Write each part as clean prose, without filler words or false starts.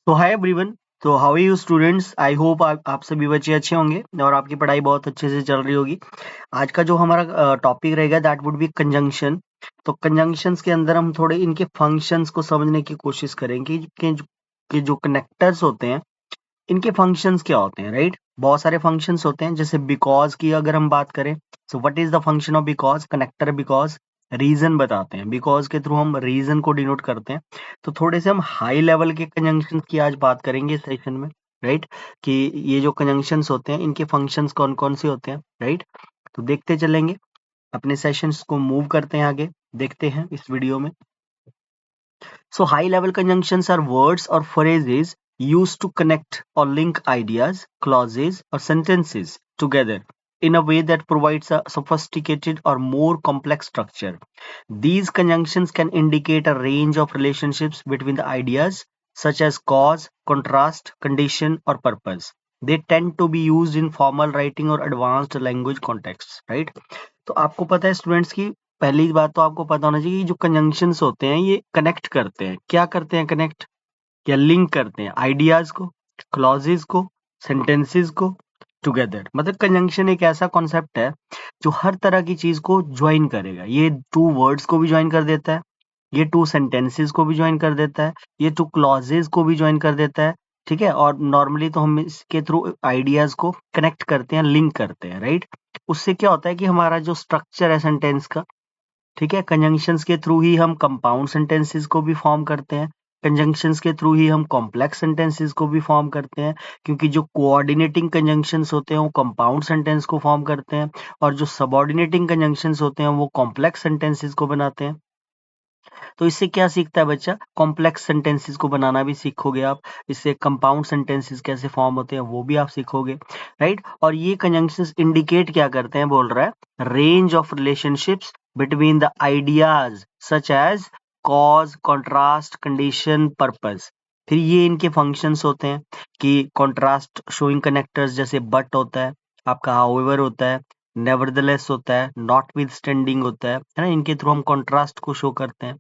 तो hi everyone. तो how are you students? I hope आप सभी बच्चे अच्छे होंगे और आपकी पढ़ाई बहुत अच्छे से चल रही होगी। आज का जो हमारा टॉपिक रहेगा दैट वुड बी कंजंक्शन। तो कंजंक्शंस के अंदर हम थोड़े इनके फंक्शंस को समझने की कोशिश करेंगे कि जो कनेक्टर्स होते हैं इनके फंक्शंस क्या होते हैं, राइट? बहुत सारे फंक्शंस होते हैं, जैसे बिकॉज की अगर हम बात करें, so what is the function of because? Connector because reason बताते हैं, बिकॉज के थ्रू हम रीजन को डिनोट करते हैं। तो थोड़े से हम हाई लेवल के कंजंक्शंस की आज बात करेंगे इस सेशन में, राइट? कि ये जो कंजंक्शंस होते हैं इनके फंक्शंस कौन कौन से होते हैं, राइट? तो देखते चलेंगे, अपने सेशंस को मूव करते हैं आगे, देखते हैं इस वीडियो में। So high level conjunctions are words or phrases used to connect or link ideas, clauses, or sentences together in a way that provides a sophisticated or more complex structure. These conjunctions can indicate a range of relationships between the ideas, such as cause, contrast, condition, or purpose. They tend to be used in formal writing or advanced language contexts, right? तो आपको पता है students की पहली बात तो आपको पता होना चाहिए कि जो कंजंक्शंस होते हैं ये कनेक्ट करते हैं। क्या करते हैं? कनेक्ट या लिंक करते हैं आइडियाज को, क्लॉजेस को, सेंटेंसेस को टुगेदर। मतलब कंजंक्शन एक ऐसा कॉन्सेप्ट है जो हर तरह की चीज को ज्वाइन करेगा। ये टू वर्ड्स को भी ज्वाइन कर देता है, ये टू सेंटेंसेस को भी ज्वाइन कर देता है, ये टू क्लॉजेस को भी ज्वाइन कर देता है। ठीक है, और नॉर्मली तो हम इसके थ्रू आइडियाज को कनेक्ट करते हैं, लिंक करते हैं, राइट? उससे क्या होता है कि हमारा जो स्ट्रक्चर है सेंटेंस का, ठीक है, कंजंक्शंस के थ्रू ही हम कंपाउंड सेंटेंसेस को भी फॉर्म करते हैं, कंजंक्शंस के थ्रू ही हम कॉम्प्लेक्स सेंटेंसेस को भी फॉर्म करते हैं, क्योंकि जो कोऑर्डिनेटिंग कंजंक्शंस होते हैं वो कंपाउंड सेंटेंस को फॉर्म करते हैं, और जो सबऑर्डिनेटिंग कंजंक्शंस होते हैं वो कॉम्प्लेक्स सेंटेंसेस को बनाते हैं। तो इससे क्या सीखता है बच्चा? कॉम्प्लेक्स सेंटेंसेस को बनाना भी सीखोगे आप। इससे कंपाउंड सेंटेंसेस कैसे फॉर्म होते हैं वो भी आप सीखोगे, राइट? और ये कंजंक्शंस इंडिकेट क्या करते हैं? बोल रहा है range of relationships between the ideas such as cause, contrast, condition, purpose. फिर ये इनके फंक्शंस होते हैं कि कॉन्ट्रास्ट शोइंग कनेक्टर्स, जैसे बट होता है, आपका हाउएवर होता है, नेवरदलेस होता है, नॉटविथस्टैंडिंग होता है ना? इनके थ्रू हम कॉन्ट्रास्ट को शो करते हैं।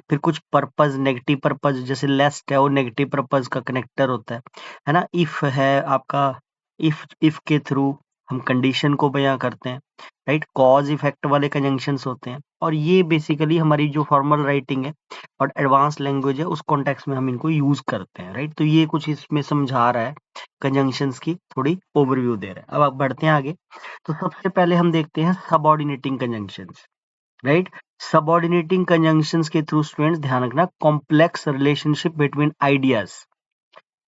फिर कुछ पर्पस, नेगेटिव पर्पस, जैसे लेस्ट है वो नेगेटिव पर्पस का कनेक्टर होता है ना? इफ है आपका, इफ के थ्रू हम कंडीशन को बयां करते हैं, राइट? कॉज इफेक्ट वाले कंजंक्शंस होते हैं, और ये बेसिकली हमारी जो फॉर्मल राइटिंग है और एडवांस लैंग्वेज है उस कॉन्टेक्स्ट में हम इनको यूज करते हैं, राइट? तो ये कुछ इसमें समझा रहा है, कंजंक्शंस की थोड़ी ओवरव्यू दे रहा है। अब आप बढ़ते हैं आगे। तो सबसे पहले हम देखते हैं subordinating conjunctions, right? Subordinating conjunctions के थ्रू स्टूडेंट्स ध्यान रखना, कॉम्प्लेक्स रिलेशनशिप बिटवीन आइडियाज।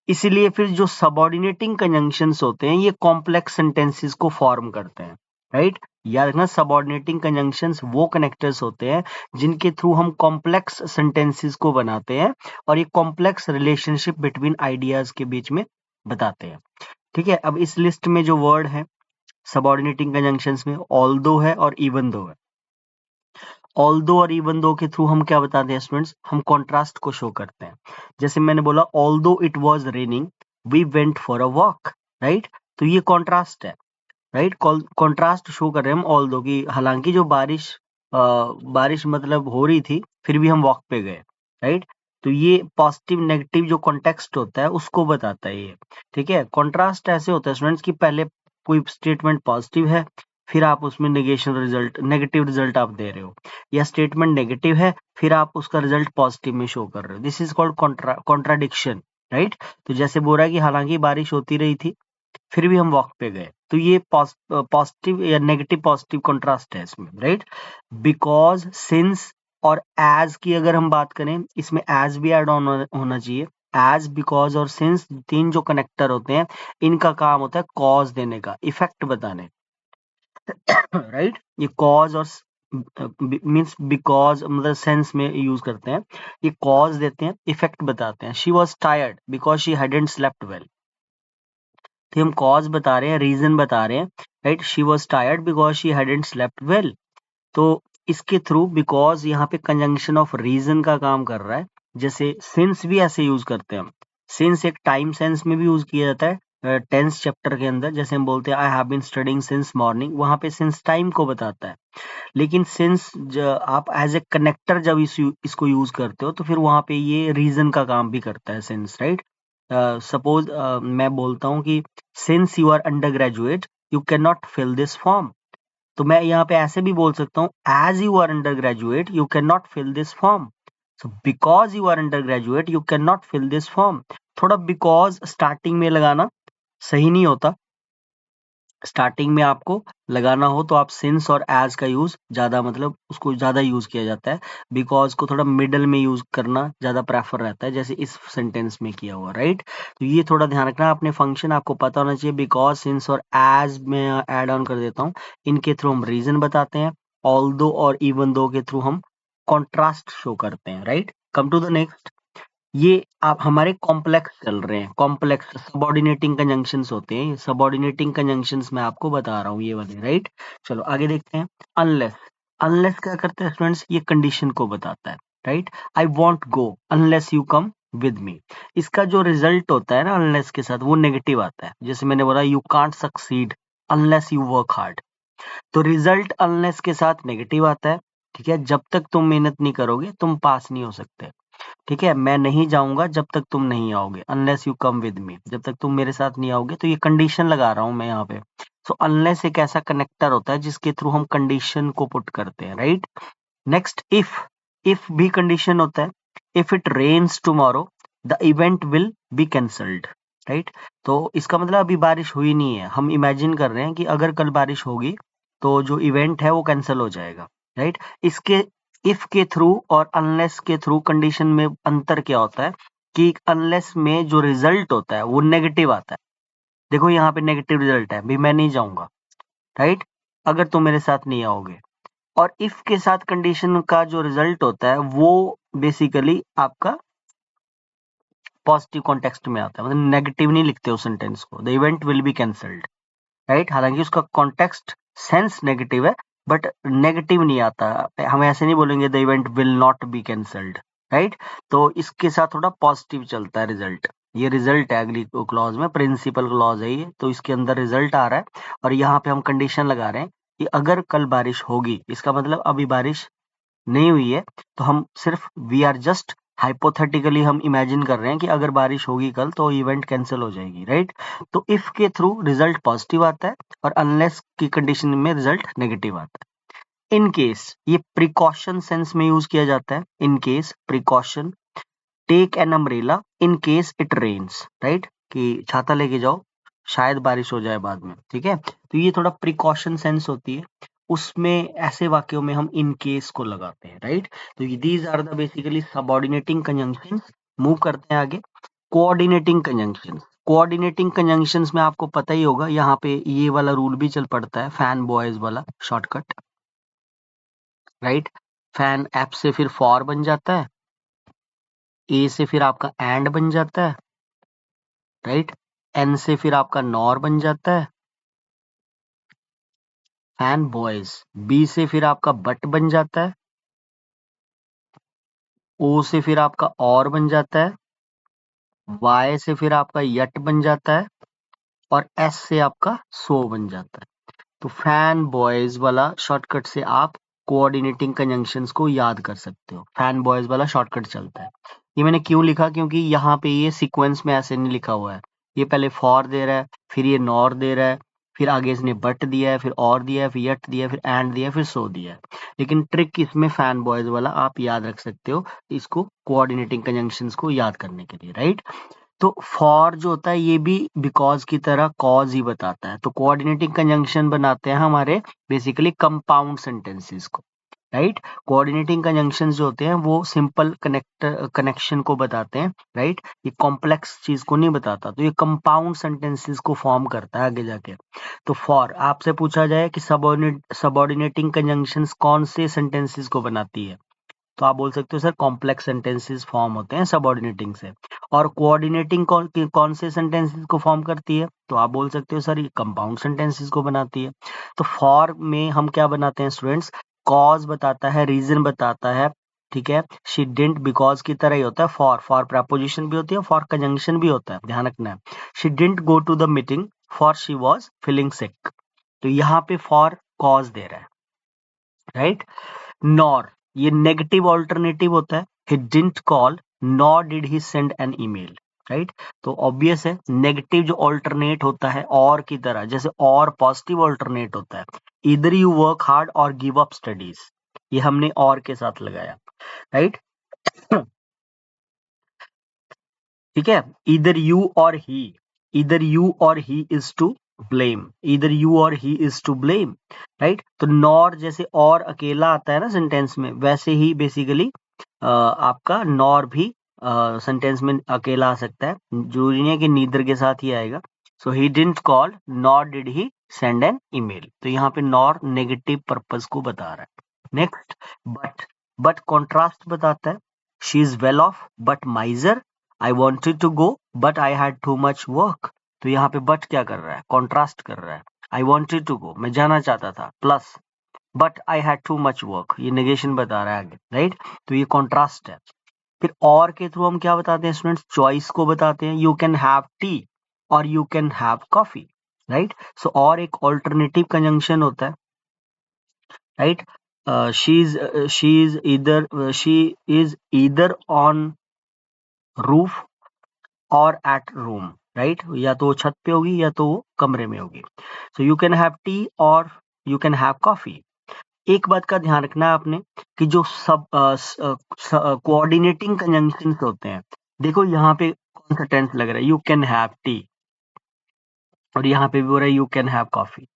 इसीलिए फिर जो सबऑर्डिनेटिंग कंजंक्शंस होते हैं ये कॉम्प्लेक्स सेंटेंसेस को फॉर्म करते हैं, राइट? याद रखना, सबऑर्डिनेटिंग कंजंक्शंस वो कनेक्टर्स होते हैं जिनके थ्रू हम कॉम्प्लेक्स सेंटेंसेस को बनाते हैं, और ये कॉम्प्लेक्स रिलेशनशिप बिटवीन आइडियाज के बीच में बताते हैं। ठीक है, अब इस लिस्ट में जो वर्ड है सबऑर्डिनेटिंग कंजंक्शंस में, ऑल्दो है और इवन दो है। ऑल्दो और इवन दो के थ्रू हम क्या बताते हैं स्टूडेंट्स? हम कॉन्ट्रास्ट को शो करते हैं। जैसे मैंने बोला, although it was raining we went for a walk, right? तो ये कॉन्ट्रास्ट है, राइट? कॉन्ट्रास्ट शो कर रहे हैं हम ऑल्दो की, हालांकि जो बारिश मतलब हो रही थी फिर भी हम वॉक पे गए, राइट? तो ये पॉजिटिव नेगेटिव जो कॉन्टेक्स्ट होता है उसको बताता है ये। ठीक है, कॉन्ट्रास्ट ऐसे होता है स्टूडेंट्स कि पहले कोई स्टेटमेंट पॉजिटिव है, फिर आप उसमें नेगेटिव रिजल्ट आप दे रहे हो, या स्टेटमेंट नेगेटिव है फिर आप उसका रिजल्ट पॉजिटिव में शो कर रहे हो। This is called contradiction, right? तो जैसे बोल रहा है कि हालांकि बारिश होती रही थी फिर भी हम वॉक पे गए, तो ये पॉजिटिव या नेगेटिव पॉजिटिव कॉन्ट्रास्ट है इसमें, राइट? बिकॉज, सिंस और एज की अगर हम बात करें, इसमें एज भी ऐड ऑन होना चाहिए। एज, बिकॉज और सिंस, तीन जो कनेक्टर होते हैं इनका काम होता है कॉज देने का, इफेक्ट बताने, राइट? ये कॉज और मीन्स बिकॉज मतलब सेंस में यूज करते हैं, ये कॉज देते हैं, इफेक्ट बताते हैं। She was tired because she hadn't slept well. तो हम कॉज बता रहे हैं, रीजन बता रहे हैं, right? She was tired because she hadn't slept well. तो इसके थ्रू बिकॉज यहाँ पे कंजंक्शन ऑफ रीजन का काम कर रहा है। जैसे सिंस भी ऐसे यूज करते हैं हम, सिंस एक टाइम सेंस में भी यूज किया जाता है टेंस चैप्टर के अंदर। जैसे हम बोलते हैं I have been studying since morning, वहां पे सिंस टाइम को बताता है। लेकिन सिंस आप एज ए कनेक्टर जब इसको यूज करते हो तो फिर वहां पे ये रीजन का काम भी करता है सिंस, राइट? सपोज मैं बोलता हूँ कि since you are undergraduate you can not fill this form, तो मैं यहाँ पे ऐसे भी बोल सकता हूँ as you are undergraduate you can not fill this form, so because you are undergraduate you can not fill this form. थोड़ा बिकॉज स्टार्टिंग में लगाना सही नहीं होता, स्टार्टिंग में आपको लगाना हो तो आप सिंस और एज का यूज ज्यादा, मतलब उसको ज्यादा यूज किया जाता है, बिकॉज को थोड़ा मिडल में यूज करना ज्यादा प्रेफर रहता है, जैसे इस सेंटेंस में किया हुआ, राइट। तो ये थोड़ा ध्यान रखना, अपने फंक्शन आपको पता होना चाहिए। बिकॉज, सिंस और एज में ऐड ऑन कर देता हूँ, इनके थ्रू हम रीजन बताते हैं, ऑल्दो और इवन दो के थ्रू हम कॉन्ट्रास्ट शो करते हैं, right. Come to the next, ये आप हमारे कॉम्प्लेक्स चल रहे हैं, कॉम्प्लेक्स सबऑर्डिनेटिंग कंजंक्शंस होते हैं, सबऑर्डिनेटिंग कंजंक्शंस मैं आपको बता रहा हूँ ये वाले, राइट। चलो आगे देखते हैं। अनलेस, अनलेस क्या करते हैं स्टूडेंट्स, ये कंडीशन को बताता है, right. I want go unless you come with me. इसका जो रिजल्ट होता है ना अनलेस के साथ, वो नेगेटिव आता है। जैसे मैंने बोला you can't succeed unless you work hard, तो रिजल्ट अनलेस के साथ नेगेटिव आता है, ठीक है। जब तक तुम मेहनत नहीं करोगे तुम पास नहीं हो सकते, ठीक है। मैं नहीं जाऊंगा जब तक तुम नहीं आओगे, unless you come with me, जब तक तुम मेरे साथ नहीं आओगे। तो ये कंडीशन लगा रहा हूं मैं यहाँ पे। सो अनलेस एक ऐसा कनेक्टर होता है जिसके थ्रू हम कंडीशन को पुट करते हैं, राइट। नेक्स्ट, इफ भी कंडीशन होता है। If it rains tomorrow the event will be cancelled, right. तो इसका मतलब अभी बारिश हुई नहीं है, हम इमेजिन कर रहे हैं कि अगर कल बारिश होगी तो जो इवेंट है वो कैंसिल हो जाएगा, राइट। इसके इफ के थ्रू और अनलेस के थ्रू कंडीशन में अंतर क्या होता है कि अनलेस में जो रिजल्ट होता है वो नेगेटिव आता है। देखो यहाँ पे नेगेटिव रिजल्ट है, भी मैं नहीं जाऊंगा, राइट, अगर तुम मेरे साथ नहीं आओगे। और इफ के साथ कंडीशन का जो रिजल्ट होता है वो बेसिकली आपका पॉजिटिव कॉन्टेक्स्ट में आता है, मतलब नेगेटिव नहीं लिखते उस सेंटेंस को, the event will be cancelled, right. हालांकि उसका कॉन्टेक्स्ट सेंस नेगेटिव है, बट नेगेटिव नहीं आता, हम ऐसे नहीं बोलेंगे the event will not be cancelled, right. तो इसके साथ थोड़ा पॉजिटिव चलता है रिजल्ट। ये रिजल्ट है अगली क्लॉज में, प्रिंसिपल क्लॉज है ये, तो इसके अंदर रिजल्ट आ रहा है और यहाँ पे हम कंडीशन लगा रहे हैं कि अगर कल बारिश होगी, इसका मतलब अभी बारिश नहीं हुई है, तो हम सिर्फ वी आर जस्ट हाइपोथेटिकली हम इमेजिन कर रहे हैं कि अगर बारिश होगी कल तो इवेंट कैंसिल हो जाएगी, राइट। तो इफ के थ्रू रिजल्ट पॉजिटिव आता है और अनलेस की कंडीशन में रिजल्ट नेगेटिव आता है। इन केस, ये प्रिकॉशन सेंस में यूज किया जाता है। In case, precaution, take an umbrella in case it rains, right, कि छाता लेके जाओ शायद बारिश हो जाए बाद में, ठीक है। तो ये थोड़ा प्रिकॉशन सेंस होती है, उसमें ऐसे वाक्यों में हम इन केस को लगाते हैं, राइट। तो these are the basically subordinating conjunctions. Move करते हैं आगे, कोऑर्डिनेटिंग कंजंक्शंस। कोऑर्डिनेटिंग कंजंक्शंस में आपको पता ही होगा, यहाँ पे ये वाला रूल भी चल पड़ता है, फैन बॉयज वाला शॉर्टकट, राइट। फैन ऐप से फिर फॉर बन जाता है, ए से फिर आपका एंड बन जाता है, राइट। एन से फिर आपका नॉर बन जाता है, फैन बॉयज। बी से फिर आपका बट बन जाता है, ओ से फिर आपका और बन जाता है, वाई से फिर आपका यट बन जाता है और एस से आपका सो बन जाता है। तो फैन बॉयज वाला शॉर्टकट से आप कोऑर्डिनेटिंग कंजंक्शंस को याद कर सकते हो, फैन बॉयज वाला शॉर्टकट चलता है। ये मैंने क्यों लिखा, क्योंकि यहाँ पे ये सीक्वेंस में ऐसे नहीं लिखा हुआ है, ये पहले फॉर दे रहा है, फिर ये नॉर दे रहा है, फिर आगे इसने बट दिया है, फिर और दिया है, फिर यट दिया है, फिर एंड दिया है, फिर सो दिया है। लेकिन ट्रिक इसमें फैन बॉयज वाला आप याद रख सकते हो इसको कोऑर्डिनेटिंग कंजंक्शंस को याद करने के लिए, राइट। तो फॉर जो होता है ये भी बिकॉज की तरह कॉज ही बताता है। तो कोऑर्डिनेटिंग कंजंक्शन बनाते हैं हमारे बेसिकली कंपाउंड सेंटेंसेस को, राइट। कोऑर्डिनेटिंग कंजंक्शन जो होते हैं वो सिंपल कनेक्शन को बताते हैं, राइट। ये कॉम्प्लेक्स चीज को नहीं बताता, तो ये कंपाउंड सेंटेंसेस को फॉर्म करता है आगे जाके। तो फॉर आपसे पूछा जाए कि सबऑर्डिनेटिंग कंजंक्शंस कौन से सेंटेंसेस को बनाती है, तो आप बोल सकते हो सर कॉम्प्लेक्स सेंटेंसेस फॉर्म होते हैं सबऑर्डिनेटिंग से। और कोऑर्डिनेटिंग कौन से सेंटेंसेस को फॉर्म करती है, तो आप बोल सकते हो सर ये कंपाउंड सेंटेंसेस को बनाती है। तो फॉर में हम क्या बनाते हैं स्टूडेंट्स, कॉज बताता है, रीजन बताता है, ठीक है। शी डिडंट बिकॉज की तरह ही होता है फॉर, फॉर प्रपोजिशन भी होती है, फॉर कंजंक्शन भी होता है, ध्यान रखना है। She didn't go to the meeting for she was feeling sick, तो यहाँ पे फॉर कॉज दे रहा है, राइट। नॉर, ये नेगेटिव ऑल्टरनेटिव होता है, he didn't call nor did he send an email, right. तो ऑब्वियस है नेगेटिव जो ऑल्टरनेट होता है और की तरह, जैसे और पॉजिटिव ऑल्टरनेट होता है, इधर यू वर्क हार्ड और गिव अप स्टडीज, ये हमने और के साथ लगाया, राइट। ठीक है, इधर you or he, either you or he is to blame, either you or he is to blame, right. तो नॉर जैसे और अकेला आता है ना सेंटेंस में, वैसे ही बेसिकली आपका नॉर भी सेंटेंस में अकेला आ सकता है, जरूरी नहीं है कि नीदर के साथ ही आएगा। So he didn't call nor did he send an email, तो यहाँ पे नॉर नेगेटिव पर्पस को बता रहा है। नेक्स्ट, बट कॉन्ट्रास्ट बताता है, she is well off but miser, I wanted to go but I had too much work. तो यहाँ पे बट क्या कर रहा है, कॉन्ट्रास्ट कर रहा है। आई वॉन्टेड टू गो, मैं जाना चाहता था, plus but I had too much work, ये नेगेशन बता रहा है आगे, राइट। तो ये कॉन्ट्रास्ट है। फिर और के थ्रू हम क्या बताते हैं स्टूडेंट्स, चॉइस को बताते हैं, यू कैन हैव टी और you can have coffee, right. So और एक ऑल्टरनेटिव कंजंक्शन होता है, right. She is either on roof और एट रूम, राइट। या तो वो छत पे होगी या तो वो कमरे में होगी। So you can have tea और यू कैन हैव कॉफी। एक बात का ध्यान रखना है आपने कि जो सब कोऑर्डिनेटिंग कंजंक्शंस होते हैं, देखो यहाँ पे कौन सा टेंस लग रहा है, यू कैन हैव टी, और यहाँ पे भी हो रहा है you can have coffee.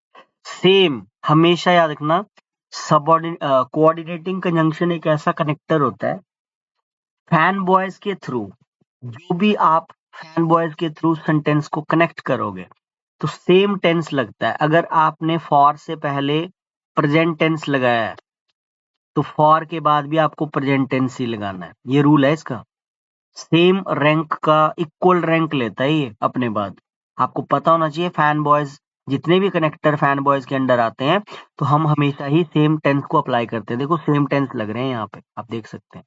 Same हमेशा याद रखना, सबऑर्डिनेट कोऑर्डिनेटिंग कंजंक्शन एक ऐसा कनेक्टर होता है फैन बॉयज के थ्रू, जो भी आप फैन बॉयज के थ्रू सेंटेंस को कनेक्ट करोगे तो सेम टेंस लगता है। अगर आपने फॉर से पहले प्रेजेंट टेंस लगाया है तो फॉर के बाद भी आपको प्रेजेंट टेंस ही लगाना है, ये रूल है इसका। सेम रैंक का इक्वल रैंक लेता है ये अपने बाद, आपको पता होना चाहिए। फैन बॉयज जितने भी कनेक्टर फैन बॉयज के अंडर आते हैं तो हम हमेशा ही सेम टेंस को अप्लाई करते हैं। देखो सेम टेंस लग रहे हैं यहाँ पे, आप देख सकते हैं,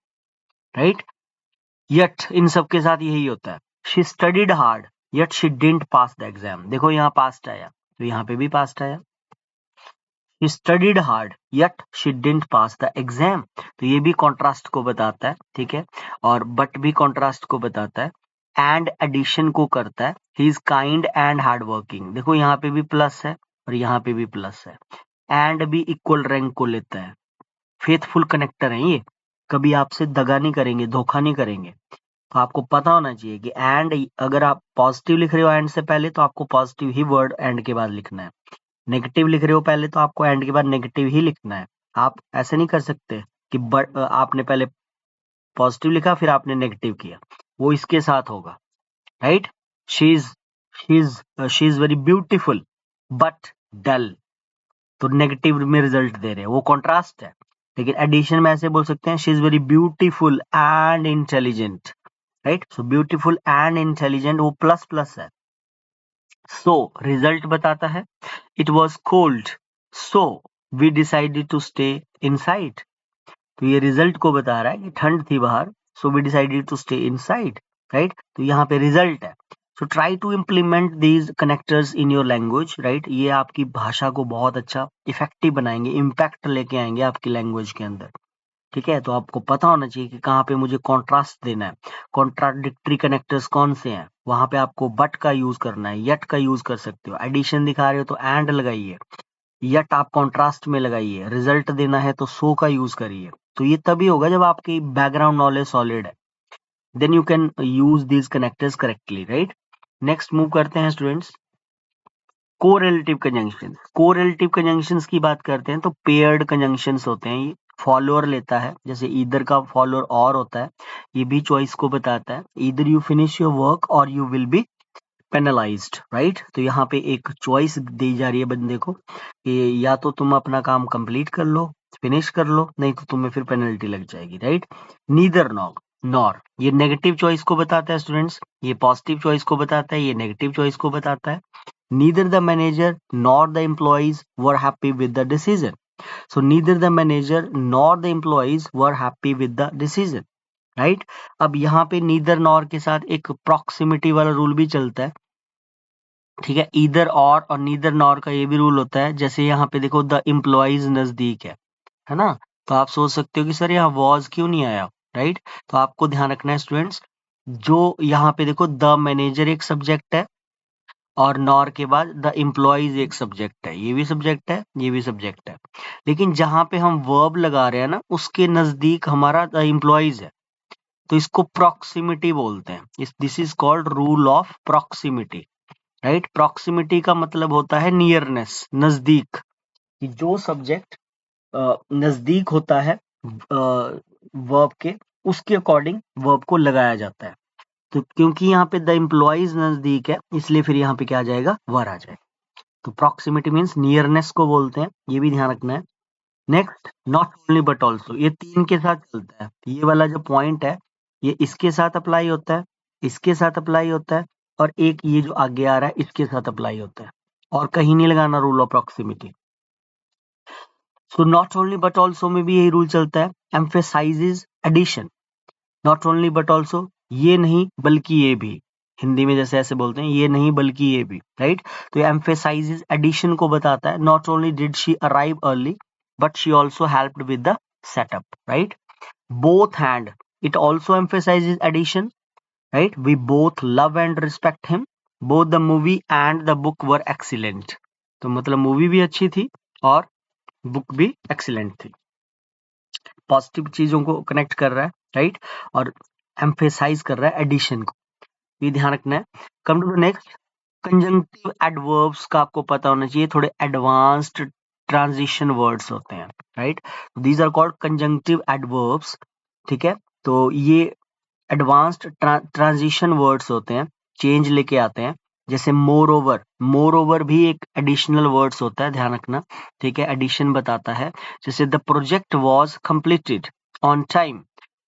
राइट। यट इन सब के साथ यही होता है, she studied hard yet she didn't pass the exam, देखो यहाँ पास्ट आया तो यहाँ पे भी पास्ट आया। She studied hard yet she didn't pass the exam, तो ये भी कॉन्ट्रास्ट को बताता है, ठीक है। और बट भी कॉन्ट्रास्ट को बताता है, एंड एडिशन को करता है, he is kind and hard working, देखो यहाँ पे भी प्लस है और यहाँ पे भी प्लस है। एंड भी इक्वल रैंक को लेता है, फेथफुल कनेक्टर है ये, कभी आपसे दगा नहीं करेंगे, धोखा नहीं करेंगे। तो आपको पता होना चाहिए कि एंड, अगर आप पॉजिटिव लिख रहे हो एंड से पहले तो आपको पॉजिटिव ही वर्ड एंड के बाद लिखना है, नेगेटिव लिख रहे हो पहले तो आपको एंड के बाद नेगेटिव ही लिखना है। आप ऐसे नहीं कर सकते कि आपने पहले पॉजिटिव लिखा फिर आपने नेगेटिव किया, वो इसके साथ होगा, right. She is she is very beautiful but dull, तो नेगेटिव में रिजल्ट दे रहे हैं, वो कॉन्ट्रास्ट है। लेकिन एडिशन में ऐसे बोल सकते हैं, she is very beautiful and intelligent, right. So beautiful and intelligent वो प्लस प्लस है। सो रिजल्ट बताता है, it was cold so we decided to stay inside, तो ये रिजल्ट को बता रहा है कि ठंड थी बाहर, so we decided to stay inside, right. तो यहाँ पे रिजल्ट है। So try to implement these connectors in your language, right. ये आपकी भाषा को बहुत अच्छा इफेक्टिव बनाएंगे, इम्पैक्ट लेके आएंगे आपकी लैंग्वेज के अंदर, ठीक है। तो आपको पता होना चाहिए कि कहाँ पे मुझे कॉन्ट्रास्ट देना है, कॉन्ट्राडिक्टरी कनेक्टर्स कौन से हैं, वहां पे आपको बट का यूज करना है, यट का यूज कर सकते हो, एडिशन दिखा रहे हो तो एंड लगाइए, यट आप कॉन्ट्रास्ट में लगाइए, रिजल्ट देना है तो सो का यूज करिए। तो ये तभी होगा जब आपकी बैकग्राउंड नॉलेज सॉलिड है, then you can use these connectors correctly, right. Next move करते हैं students, correlative conjunctions. Correlative conjunctions की बात करते हैं तो पेयर्ड कंजंक्शंस होते हैं, ये फॉलोअर लेता है, जैसे ईदर का फॉलोअर और होता है, ये भी चॉइस को बताता है, either you finish your work और you will be penalised, right. तो यहाँ पे एक चॉइस दी जा रही है बंदे को कि या तो तुम अपना काम कंप्लीट कर लो, फिनिश कर लो, नहीं तो तुम्हें फिर पेनल्टी लग जाएगी, राइट। नीदर नॉर ये नेगेटिव चॉइस को बताता है स्टूडेंट्स, ये पॉजिटिव चॉइस को बताता है, ये नेगेटिव चॉइस को बताता है। Neither the manager nor the employees were happy with the decision. So neither the manager nor the employees were happy with the decision. Right? अब यहाँ पे neither nor के साथ एक proximity वाला रूल भी चलता है, ठीक है। either और neither nor का ये भी रूल होता है, जैसे यहाँ पे देखो the employees नजदीक है ना। तो आप सोच सकते हो कि सर यहाँ was क्यों नहीं आया, राइट। तो आपको ध्यान रखना है स्टूडेंट्स, जो यहाँ पे देखो द मैनेजर एक सब्जेक्ट है और नॉर के बाद द एम्प्लॉइज एक सब्जेक्ट है, ये भी सब्जेक्ट है, ये भी सब्जेक्ट है। लेकिन जहां पे हम वर्ब लगा रहे हैं ना उसके नजदीक हमारा द एम्प्लॉइज है, तो इसको प्रॉक्सिमिटी बोलते हैं। This is called rule of proximity, right. Proximity का मतलब होता है नियरनेस, नजदीक, कि जो सब्जेक्ट नजदीक होता है वर्ब के, उसके अकॉर्डिंग वर्ब को लगाया जाता है। तो क्योंकि यहाँ पे द एम्प्लॉइज नजदीक है, इसलिए फिर यहाँ पे क्या आ जाएगा, वर आ जाएगा। तो प्रॉक्सिमिटी मीन्स नियरनेस को बोलते हैं, ये भी ध्यान रखना है। Next, not only but also, ये तीन के साथ चलता है। ये वाला जो पॉइंट है ये इसके साथ अप्लाई होता है, इसके साथ अप्लाई होता है, और एक ये जो आगे आ रहा है इसके साथ अप्लाई होता है, और कहीं नहीं लगाना rule of proximity. So not only but also में भी यही रूल चलता है, emphasises addition. Not only but also, ये नहीं बल्कि ये भी, हिंदी में जैसे ऐसे बोलते हैं, ये नहीं बल्कि ये भी, राइट। तो ये एम्फेसाइजेस एडिशन को बताता है। Not only did she arrive early but she also helped with the setup, right. Both hand, it also emphasizes addition, right? We both love and respect him. Both the movie and the book were excellent. तो मतलब movie भी अच्छी थी और book भी excellent थी। Positive चीजों को कनेक्ट कर रहा है, राइट, और एम्फेसाइज कर रहा है एडिशन को, ये ध्यान रखना है। Come to the next, conjunctive adverbs का आपको पता होना चाहिए, थोड़े एडवांस्ड ट्रांजिशन वर्ड्स होते हैं, right. These are called conjunctive adverbs, ठीक है। तो ये एडवांस्ड ट्रांजिशन वर्ड्स होते हैं, चेंज लेके आते हैं। जैसे मोर ओवर भी एक एडिशनल वर्ड्स होता है, ध्यान रखना, ठीक है, एडिशन बताता है। जैसे the project was completed on time,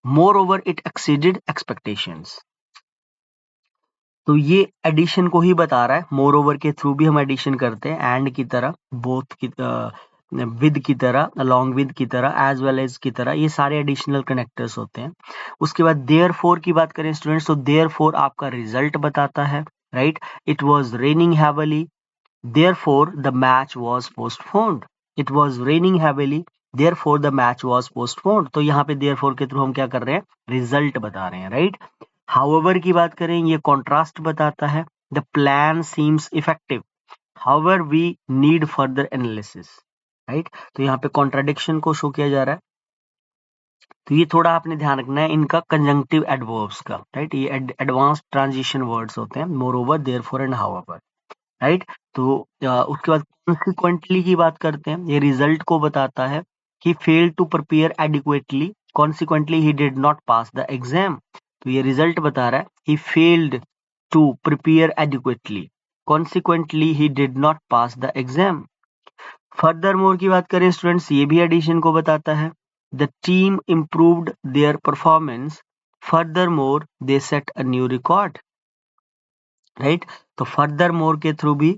more over it exceeded expectations. तो ये एडिशन को ही बता रहा है, मोर ओवर के थ्रू भी हम एडिशन करते हैं, एंड की तरह, बोथ की, विद की तरह, अलॉन्ग विद की तरह, एज वेल एज की तरह, ये सारे एडिशनल कनेक्टर्स होते हैं। उसके बाद देयरफॉर की बात करें स्टूडेंट्स, तो देयरफॉर आपका रिजल्ट बताता है, right. It was raining heavily, therefore the match was postponed. It was raining heavily, therefore the match was postponed. तो यहाँ पे देयरफॉर के थ्रू हम क्या कर रहे हैं, रिजल्ट बता रहे हैं, राइट। हाउएवर की बात करें, ये कॉन्ट्रास्ट बताता है। The plan seems effective, however we need further analysis, right. तो यहाँ पे कॉन्ट्राडिक्शन को शो किया जा रहा है। तो ये थोड़ा आपने ध्यान रखना है इनका कंजंक्टिव एडवर्ब्स का, राइट। ये एडवांस ट्रांजिशन वर्ड्स होते हैं, more over, therefore and however, right. तो उसके बाद कॉन्सिक्वेंटली की बात करते हैं, ये रिजल्ट को बताता है। He failed to prepare adequately, consequently he did not pass the exam. तो ये रिजल्ट बता रहा है, he failed to prepare adequately, consequently he did not pass the exam. Furthermore की बात करें स्टूडेंट्स, ये भी एडिशन को बताता है। The team improved their performance, further more they set a new record, right. तो फर्दर मोर के थ्रू भी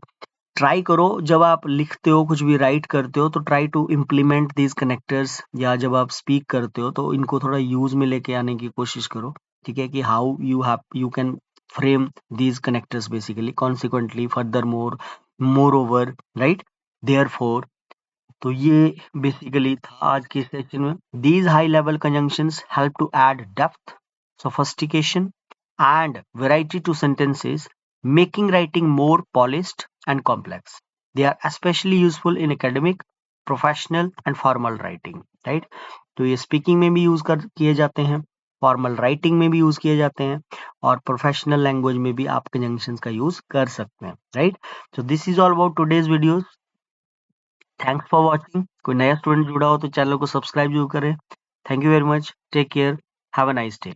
ट्राई करो, जब आप लिखते हो, कुछ भी राइट करते हो, तो try to implement these connectors, या जब आप स्पीक करते हो तो इनको थोड़ा यूज में लेके आने की कोशिश करो, ठीक है, कि how you can frame these connectors basically, consequently, furthermore, moreover, right, therefore. तो ये बेसिकली था आज के सेशन में। These high level conjunctions help to add depth, sophistication and variety to sentences, making writing more polished and complex. They are especially useful in academic, professional and formal writing, right? तो ये speaking में भी use किए जाते हैं, formal writing में भी use किए जाते हैं, और प्रोफेशनल लैंग्वेज में भी आप कंजंक्शंस का यूज कर सकते हैं, right. So this is all about today's videos. Thanks for watching. कोई नया स्टूडेंट जुड़ा हो तो चैनल को सब्सक्राइब जरूर करें। Thank you very much, take care, have a nice day.